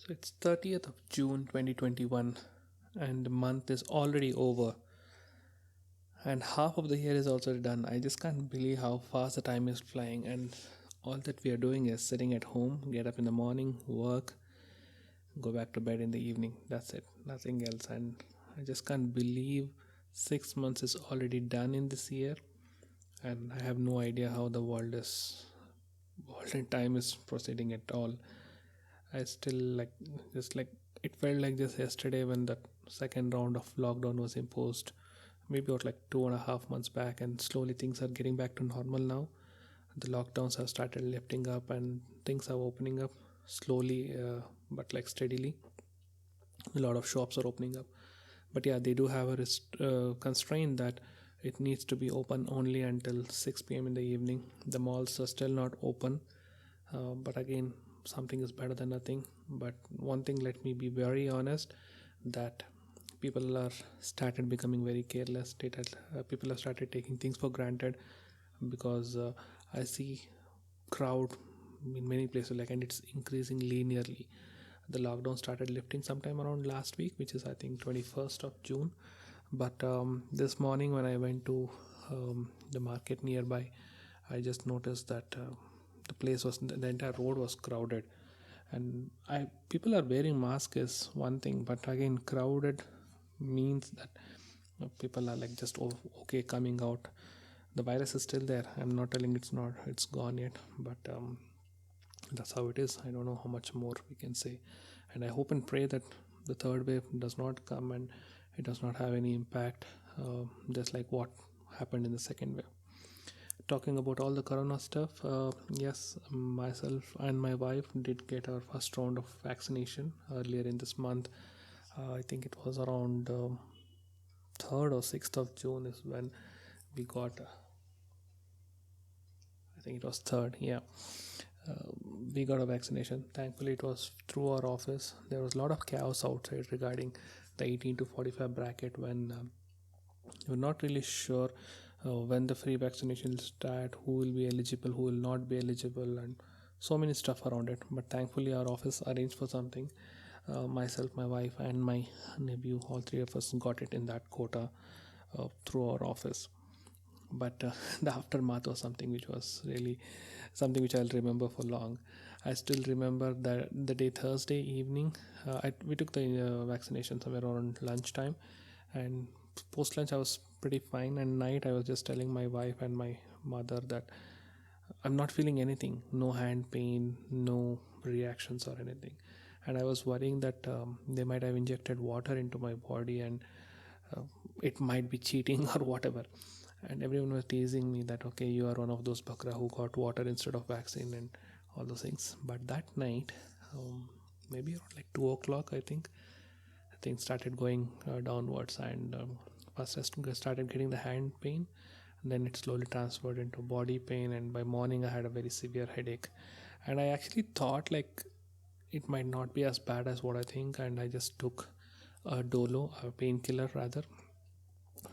So it's 30th of June 2021 and the month is already over and half of the year is also done. I just can't believe how fast the time is flying and all that we are doing is sitting at home, get up in the morning, work, go back to bed in the evening. That's it. Nothing else. And I just can't believe 6 months is already done in this year and I have no idea how the world and time is proceeding at all. I still just like it felt like just yesterday when the second round of lockdown was imposed, maybe about like 2.5 months back, and slowly things are getting back to normal now. The lockdowns have started lifting up and things are opening up slowly, but like steadily. A lot of shops are opening up, but yeah, they do have a constraint that it needs to be open only until 6 p.m. in the evening. The malls are still not open, but again, something is better than nothing. But one thing, let me be very honest, that people are started becoming very careless. People have started taking things for granted because I see crowd in many places, like, and it's increasing linearly. The lockdown started lifting sometime around last week, which is I think 21st of June. But this morning when I went to the market nearby, I just noticed that the entire road was crowded, and I people are wearing masks is one thing, but again, crowded means that people are like just okay coming out. The virus is still there. I'm not telling it's gone yet, but that's how it is. I don't know how much more we can say, and I hope and pray that the third wave does not come and it does not have any impact, just like what happened in the second wave. Talking about all the corona stuff, yes, myself and my wife did get our first round of vaccination earlier in this month. I think it was around 3rd or 6th of June is when we got. I think it was third. Yeah, uh, we got a vaccination. Thankfully, it was through our office. There was a lot of chaos outside regarding the 18 to 45 bracket when you're not really sure when the free vaccination will start, who will be eligible, who will not be eligible, and so many stuff around it. But thankfully, our office arranged for something. Myself, my wife, and my nephew, all three of us got it in that quota through our office. But the aftermath was something which was really something which I'll remember for long. I still remember that the day Thursday evening, we took the vaccination somewhere around lunchtime, and post lunch I was pretty fine. And night I was just telling my wife and my mother that I'm not feeling anything, no hand pain, no reactions or anything. And I was worrying that they might have injected water into my body and uh, it might be cheating or whatever. And everyone was teasing me that okay, you are one of those bakra who got water instead of vaccine and all those things. But that night, maybe around like 2 o'clock, things started going downwards, and first I started getting the hand pain, and then it slowly transferred into body pain, and by morning I had a very severe headache, and I actually thought like it might not be as bad as what I think, and I just took a dolo, a painkiller rather.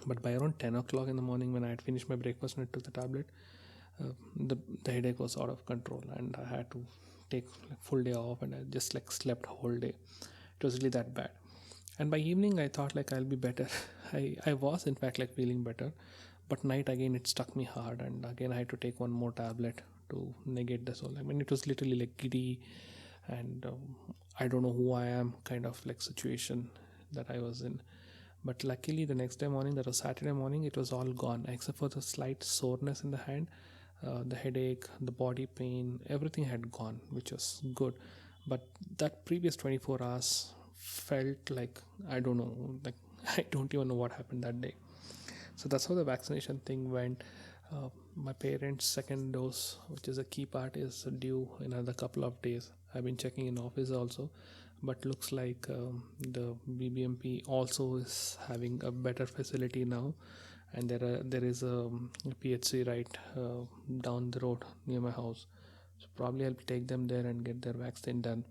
But by around 10 o'clock in the morning, when I had finished my breakfast and I took the tablet, uh, the headache was out of control, and I had to take like full day off, and I just like slept whole day. It was really that bad. And by evening I thought like I'll be better. I was in fact like feeling better, but night again it stuck me hard, and again I had to take one more tablet to negate the soul. I mean, it was literally like giddy, and I don't know who I am kind of like situation that I was in. But luckily the next day morning, that was Saturday morning, it was all gone except for the slight soreness in the hand, the headache, the body pain, everything had gone, which was good. But that previous 24 hours felt like, I don't know, like I don't even know what happened that day. So that's how the vaccination thing went. My parents' second dose, which is a key part, is due in another couple of days. I've been checking in office also, but looks like the BBMP also is having a better facility now, and there is a PHC right down the road near my house. So probably I'll take them there and get their vaccine done.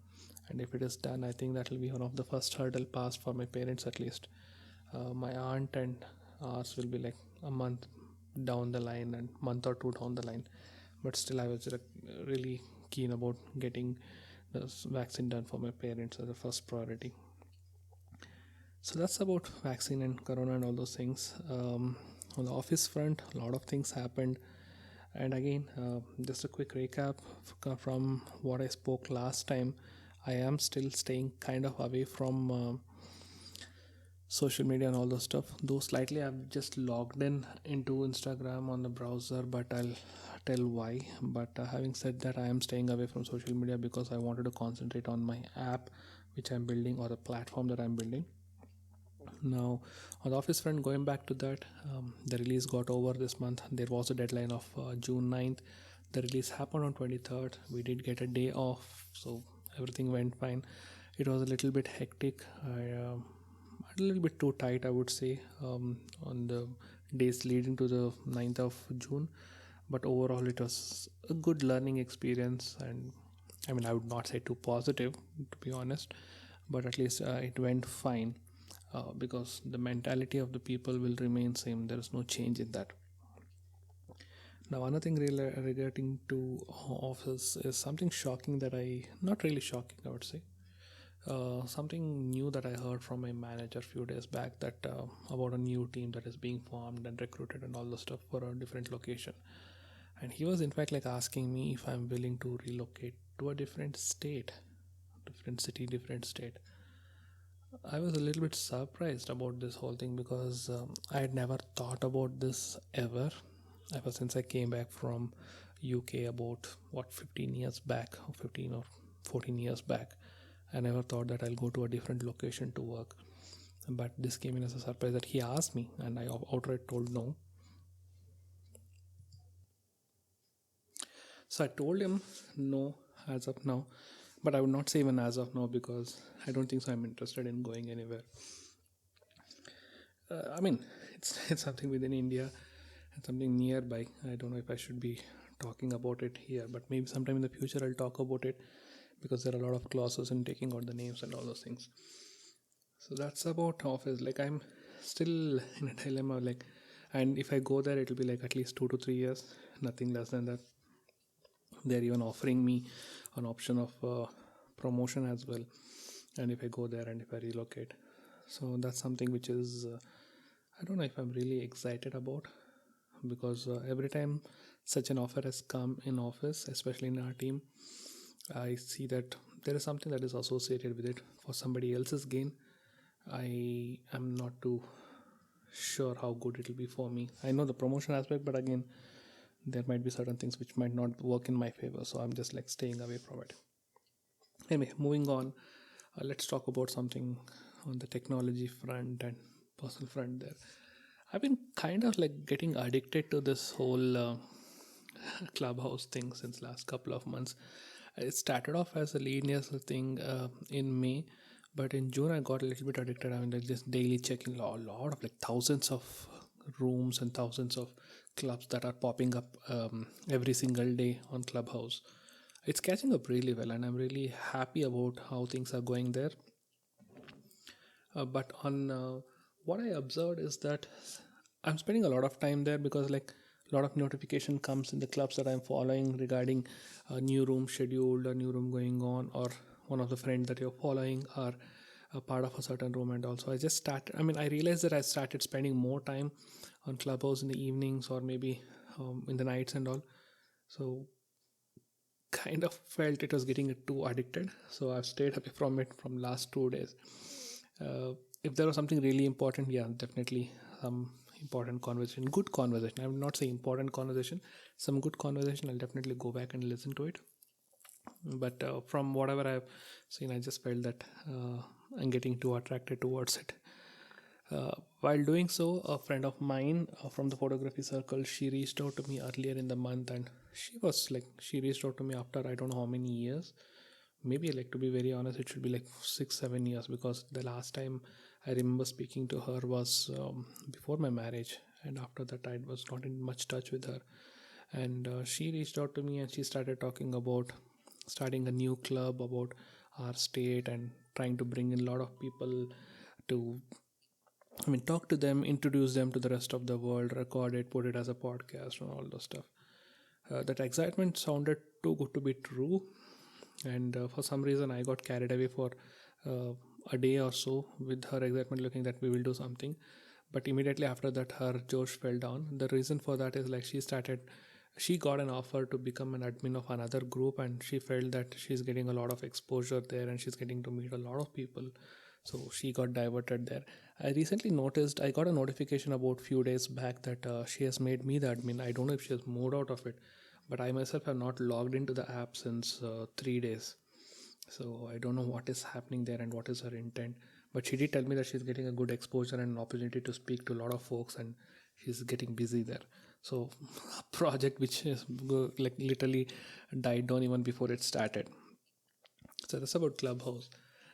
And if it is done, I think that will be one of the first hurdle passed for my parents at least. My aunt and ours will be like a month down the line and month or two down the line. But still, I was really keen about getting vaccine done for my parents as a first priority. So that's about vaccine and corona and all those things. On the office front, a lot of things happened. And again, just a quick recap from what I spoke last time. I am still staying kind of away from social media and all those stuff. Though slightly, I've just logged in into Instagram on the browser, but I'll tell why. But having said that, I am staying away from social media because I wanted to concentrate on my app, which I'm building, or the platform that I'm building. Now, on the office front, going back to that, the release got over this month. There was a deadline of June 9th. The release happened on 23rd. We did get a day off, so everything went fine. It was a little bit hectic. A little bit too tight, I would say, on the days leading to the 9th of June. But overall, it was a good learning experience. And I mean, I would not say too positive, to be honest, but at least it went fine because the mentality of the people will remain same. There is no change in that. Now, another thing relating to office is something shocking that not really shocking, I would say. Something new that I heard from my manager a few days back, that about a new team that is being formed and recruited and all the stuff for a different location. And he was in fact like asking me if I'm willing to relocate to a different state, different city, different state. I was a little bit surprised about this whole thing because I had never thought about this ever since I came back from UK about 15 years back, or 15 or 14 years back. I never thought that I'll go to a different location to work. But this came in as a surprise that he asked me, and I outright told no. So I told him no as of now, but I would not say even as of now because I don't think so. I'm interested in going anywhere. I mean, it's something within India and something nearby. I don't know if I should be talking about it here, but maybe sometime in the future I'll talk about it because there are a lot of clauses in taking out the names and all those things. So that's about office. Like, I'm still in a dilemma. Like, and if I go there, it'll be like at least 2 to 3 years, nothing less than that. They're even offering me an option of promotion as well, and if I go there and if I relocate, so that's something which is I don't know if I'm really excited about, because every time such an offer has come in office, especially in our team, I see that there is something that is associated with it for somebody else's gain. I am not too sure how good it will be for me. I know the promotion aspect, but again, there might be certain things which might not work in my favor, so I'm just like staying away from it. Anyway, moving on, let's talk about something on the technology front and personal front there. I've been kind of like getting addicted to this whole clubhouse thing since last couple of months. It started off as a linear thing in May, but in June I got a little bit addicted. I mean, like just daily checking a lot of like thousands of rooms and thousands of clubs that are popping up every single day on Clubhouse. It's catching up really well, and I'm really happy about how things are going there. But on what I observed is that I'm spending a lot of time there because like a lot of notification comes in the clubs that I'm following regarding a new room scheduled, a new room going on, or one of the friends that you're following are a part of a certain room. And also I just started, I mean, I realized that I started spending more time on Clubhouse in the evenings or maybe in the nights and all. So kind of felt it was getting too addicted, so I've stayed away from it from last 2 days. If there was something really important, yeah, definitely some important conversation, good conversation, I would not say important conversation, some good conversation, I'll definitely go back and listen to it. But from whatever I've seen, I just felt that I'm getting too attracted towards it. While doing so, a friend of mine from the photography circle, she reached out to me earlier in the month, and she reached out to me after I don't know how many years. Maybe, like, to be very honest, it should be like 6-7 years, because the last time I remember speaking to her was before my marriage, and after that I was not in much touch with her. And she reached out to me and she started talking about starting a new club about our state and trying to bring in a lot of people to, I mean, talk to them, introduce them to the rest of the world, record it, put it as a podcast, and all those stuff. That excitement sounded too good to be true. and for some reason I got carried away for uh, a day or so with her excitement, looking that we will do something. But immediately after that, her josh fell down. The reason for that is like she got an offer to become an admin of another group, and she felt that she's getting a lot of exposure there and she's getting to meet a lot of people, so she got diverted there. I recently noticed, I got a notification about few days back that she has made me the admin. I don't know if she has moved out of it, but I myself have not logged into the app since 3 days. So I don't know what is happening there and what is her intent. But she did tell me that she's getting a good exposure and an opportunity to speak to a lot of folks, and she's getting busy there. So a project which is like literally died down even before it started. So that's about Clubhouse.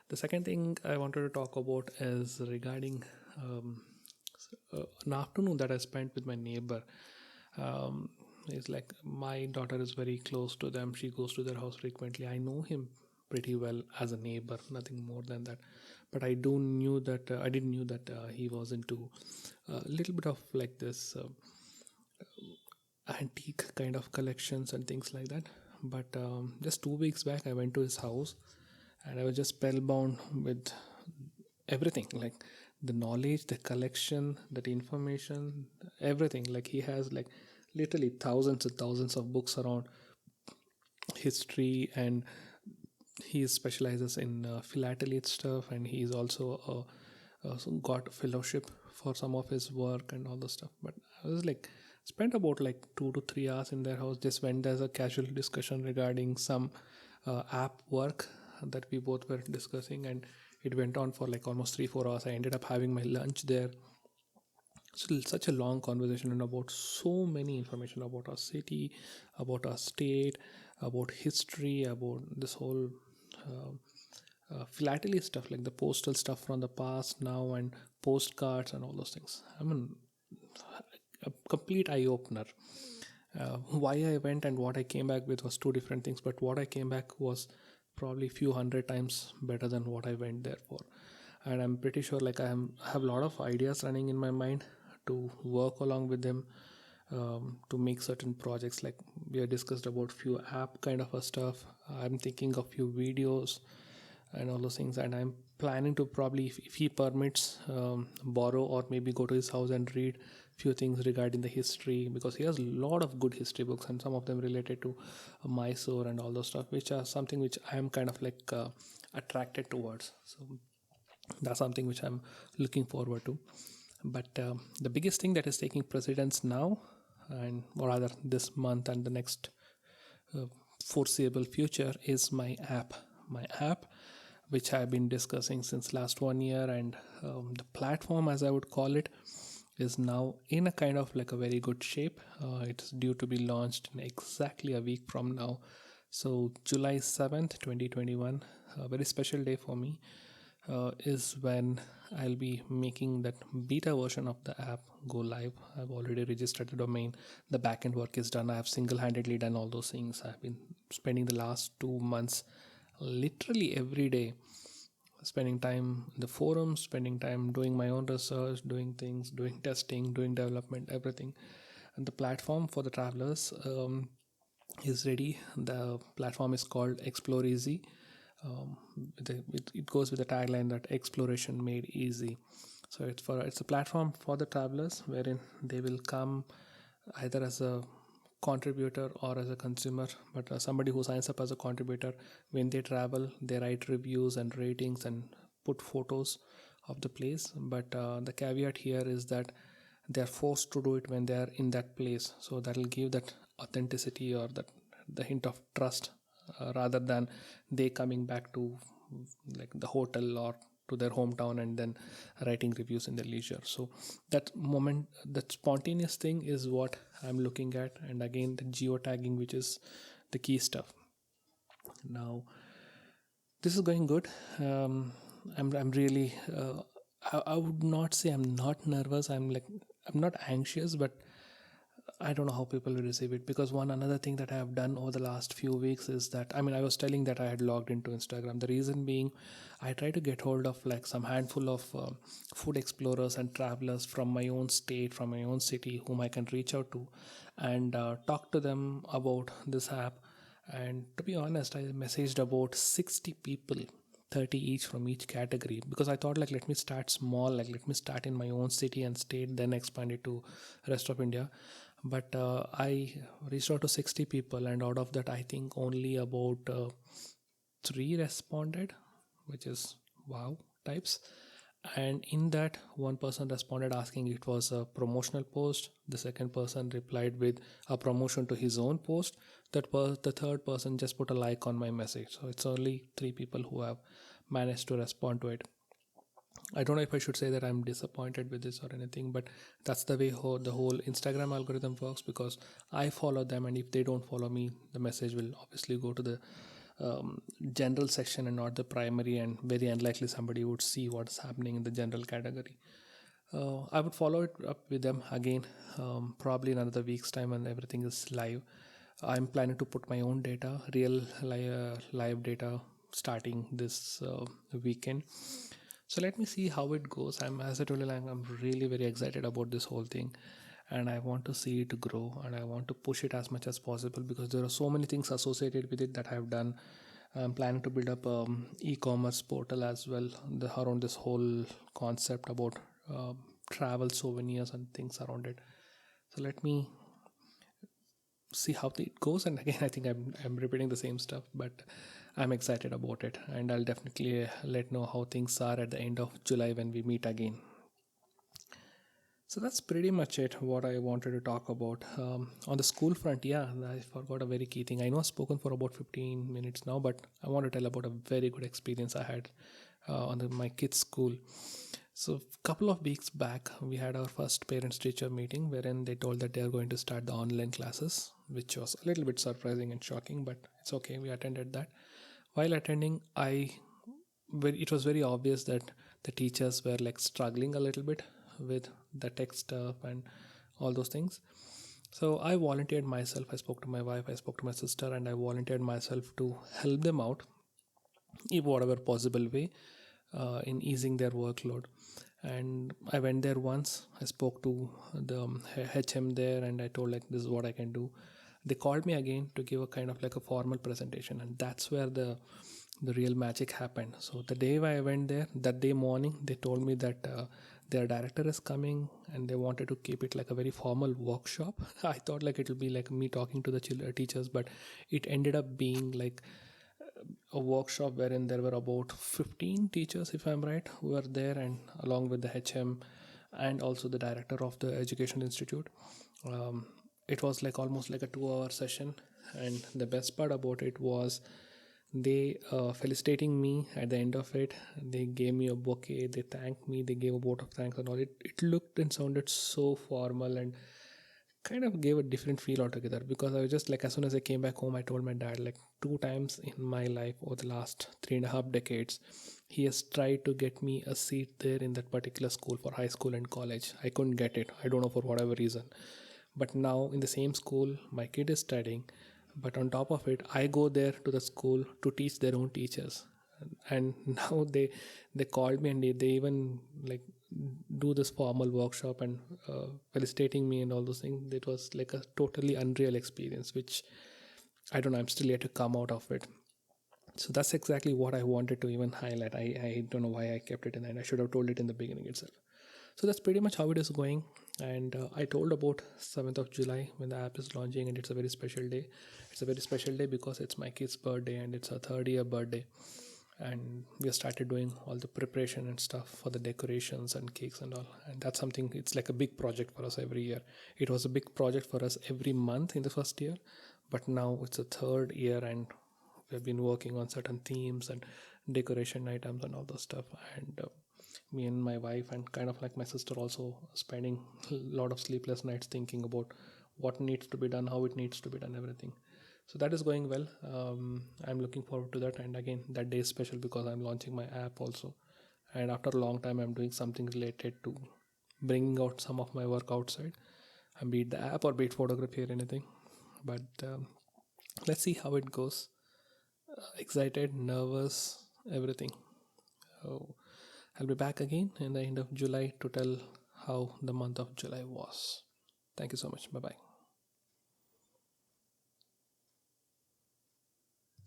The second thing I wanted to talk about is regarding um, an afternoon that I spent with my neighbor. Um, it's like my daughter is very close to them. She goes to their house frequently. I know him pretty well as a neighbor, nothing more than that. But I didn't knew that he was into a little bit of like this antique kind of collections and things like that. But just 2 weeks back, I went to his house and I was just spellbound with everything, like the knowledge, the collection, that information, everything. Like he has like literally thousands and thousands of books around history, and he specializes in philately stuff, and he's also got fellowship for some of his work and all the stuff. But I was like spent about like 2 to 3 hours in their house. Just went as a casual discussion regarding some app work that we both were discussing, and it went on for like almost 3 4 hours. I ended up having my lunch there. So such a long conversation and about so many information about our city, about our state, about history, about this whole philately stuff, like the postal stuff from the past now, and postcards and all those things. I mean, a complete eye opener. Why I went and what I came back with was two different things, but what I came back was probably few hundred times better than what I went there for. And I'm pretty sure like have a lot of ideas running in my mind to work along with them, to make certain projects. Like we have discussed about few app kind of a stuff. I'm thinking of few videos and all those things, and I'm planning to probably, if he permits, borrow or maybe go to his house and read few things regarding the history, because he has a lot of good history books and some of them related to Mysore and all those stuff, which are something which I am kind of like attracted towards. So that's something which I'm looking forward to. But the biggest thing that is taking precedence now, and or rather this month and the next uh, foreseeable future, is my app which I've been discussing since last 1 year. And the platform, as I would call it, is now in a kind of like a very good shape. It's due to be launched in exactly a week from now. So July 7th, 2021, a very special day for me, is when I'll be making that beta version of the app go live. I've already registered the domain. The backend work is done. I have single-handedly done all those things. I've been spending the last 2 months literally every day, spending time in the forums, spending time doing my own research, doing things, doing testing, doing development, everything. And the platform for the travelers is ready. The platform is called Explore Easy. It goes with the tagline that exploration made easy. So it's a platform for the travelers wherein they will come either as a contributor or as a consumer. But somebody who signs up as a contributor, when they travel, they write reviews and ratings and put photos of the place. But the caveat here is that they are forced to do it when they are in that place, so that will give that authenticity or that the hint of trust, rather than they coming back to like the hotel or to their hometown and then writing reviews in their leisure. So that moment, that spontaneous thing is what I'm looking at. And again, the geotagging, which is the key stuff. Now this is going good. I'm really I would not say I'm not nervous. I'm not anxious, but I don't know how people will receive it. Because one another thing that I have done over the last few weeks is that, I mean, I was telling that I had logged into Instagram. The reason being, I try to get hold of like some handful of food explorers and travelers from my own state, from my own city, whom I can reach out to and talk to them about this app. And to be honest, I messaged about 60 people, 30 each from each category, because I thought like let me start small, like let me start in my own city and state, then expand it to rest of India. But I reached out to 60 people, and out of that I think only about three responded, which is wow types. And in that, one person responded asking it was a promotional post. The second person replied with a promotion to his own post. The third person just put a like on my message. So it's only three people who have managed to respond to it. I don't know if I should say that I'm disappointed with this or anything, but that's the way the whole Instagram algorithm works, because I follow them, and if they don't follow me, the message will obviously go to the general section and not the primary, and very unlikely somebody would see what's happening in the general category. I would follow it up with them again, probably in another week's time when everything is live. I'm planning to put my own data, real live data, starting this weekend. So let me see how it goes. As I told you, I'm really very excited about this whole thing, and I want to see it grow, and I want to push it as much as possible, because there are so many things associated with it that I've done. I'm planning to build up e-commerce portal as well, around this whole concept about travel souvenirs and things around it. So let me see how it goes. And again, I think I'm repeating the same stuff, but I'm excited about it, and I'll definitely let know how things are at the end of July when we meet again. So that's pretty much it, what I wanted to talk about. On the school front, yeah, I forgot a very key thing. I know I've spoken for about 15 minutes now, but I want to tell about a very good experience I had on my kids' school. So a couple of weeks back, we had our first parents-teacher meeting, wherein they told that they are going to start the online classes, which was a little bit surprising and shocking, but it's okay. We attended that. While attending, it was very obvious that the teachers were like struggling a little bit with the tech stuff and all those things. So I volunteered myself. I spoke to my wife, I spoke to my sister, and I volunteered myself to help them out in whatever possible way in easing their workload. And I went there once. I spoke to the HM there, and I told like this is what I can do. They called me again to give a kind of like a formal presentation, and that's where the real magic happened. So the day I went there, that day morning, they told me that their director is coming, and they wanted to keep it like a very formal workshop. I thought like it will be like me talking to the teachers, but it ended up being like a workshop wherein there were about 15 teachers, if I'm right, who were there, and along with the HM and also the director of the education institute. um, it was like almost like a 2 hour session, and the best part about it was they felicitating me at the end of it. They gave me a bouquet, they thanked me, they gave a vote of thanks and all. It looked and sounded so formal, and kind of gave a different feel altogether, because I was just like, as soon as I came back home, I told my dad like 2 times in my life over the last 3.5 decades, he has tried to get me a seat there in that particular school for high school and college. I couldn't get it. I don't know for whatever reason. But now in the same school, my kid is studying. But on top of it, I go there to the school to teach their own teachers. And now they called me, and they even like do this formal workshop and felicitating me and all those things. It was like a totally unreal experience, which I don't know, I'm still yet to come out of it. So that's exactly what I wanted to even highlight. I don't know why I kept it in, and I should have told it in the beginning itself. So that's pretty much how it is going. And I told about 7th of July when the app is launching, and it's a very special day. It's a very special day because it's my kid's birthday, and it's a third year birthday. And we have started doing all the preparation and stuff for the decorations and cakes and all. And that's something, it's like a big project for us every year. It was a big project for us every month in the first year, but now it's a third year, and we've been working on certain themes and decoration items and all those stuff. And me and my wife, and kind of like my sister, also spending a lot of sleepless nights thinking about what needs to be done, how it needs to be done, everything. So that is going well. I'm looking forward to that. And again, that day is special because I'm launching my app also, and after a long time I'm doing something related to bringing out some of my work outside, and be it the app or be it photography or anything. But let's see how it goes. Excited, nervous, everything. So I'll be back again in the end of July to tell how the month of July was. Thank you so much. Bye bye.